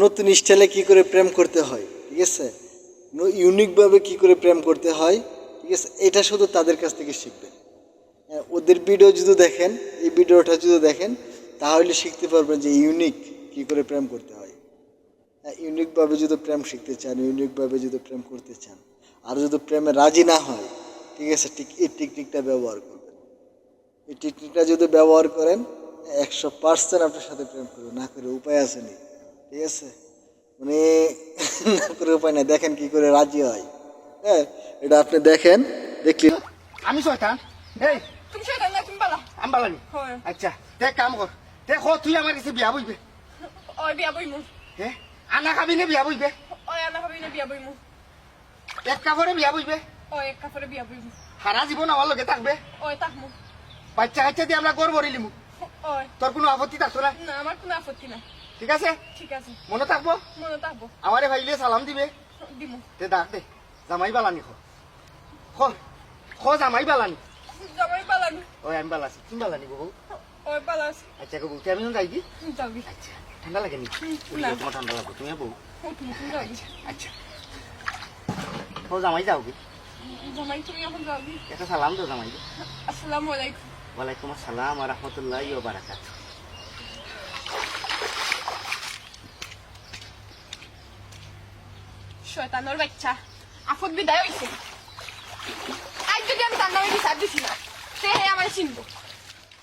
নতুন স্টাইলে কী করে প্রেম করতে হয়, ঠিক আছে, ইউনিকভাবে কী করে প্রেম করতে হয়, ঠিক আছে, এটা শুধু তাদের কাছ থেকে শিখবেন। ওদের ভিডিও যদি দেখেন, এই ভিডিওটা যদি দেখেন, তাহলে শিখতে পারবেন যে ইউনিক কী করে প্রেম করতে হয়। ইউনিকভাবে যদি প্রেম শিখতে চান, ইউনিকভাবে যদি প্রেম করতে চান, আর যদি প্রেমে রাজি না হয়, ঠিক আছে, ঠিক এই টেকনিকটা ব্যবহার করবেন। এই টেকনিকটা যদি ব্যবহার করেন 100% আপনার সাথে প্রেম করবে, না করে উপায় আসেনি, ঠিক আছে, মানে না করে উপায় নাই। দেখেন কি করে রাজি হয়। হ্যাঁ, এটা আপনি দেখেন, দেখলি। আমি শয়তান? এই তুমি শয়তান না, তুমি বালা। আমি বালানি? হয়। আচ্ছা দেখ কাম কর, দেখ তুই আমার কাছে বিয়া বইবে। ওই বিয়া বইমু। হ্যাঁ, আনা খাবি না বিয়া বইবে? ওই আনা ভাবি না বিয়া বইমু। এক কাপড়ে বিয়া বইবে? ওই এক কাপড়ে বিয়া বইমু। সারা জীবন আমার লগে থাকবে? ওই তাকমু। বাচ্চা কাচ্চা দিয়ে আমরা গড় ভরিলিমু, ওই তোর কোনো আপত্তি থাকতো না? না, আমার কোনো আপত্তি নাই। ঠিক আছে, ঠিক আছে, মনে থাকবো? মনে থাকবো। আমারে ভাইলে সালাম দিবে। দিমু। তে ডাক দে, জামাই বালানি খ জামাই বালানি। জামাই বালানি। ওই আমি বালাছি, তুমি বালানি বহু। ওই বালা আছে। আচ্ছা গো, আমি যাই কি? যাবি। আচ্ছা, ঠান্ডা লাগে নি? না। তোমার ঠান্ডা লাগবে, তুমি বউ। তুমি যাবি। আচ্ছা ও জামাই যাও কি? জামাই তুমি এখন যাবি। একটা সালাম দাও জামাই। আসসালামু আলাইকুম। ওয়ালাইকুম আসসালাম ওয়া রাহমাতুল্লাহি ওয়া বারাকাতুহু। শয়তানের বাচ্চা, আফত বিদায় হইছে। আজ যদি আমি তার নামে বিচার দিছি না, সে আমার চিনবো।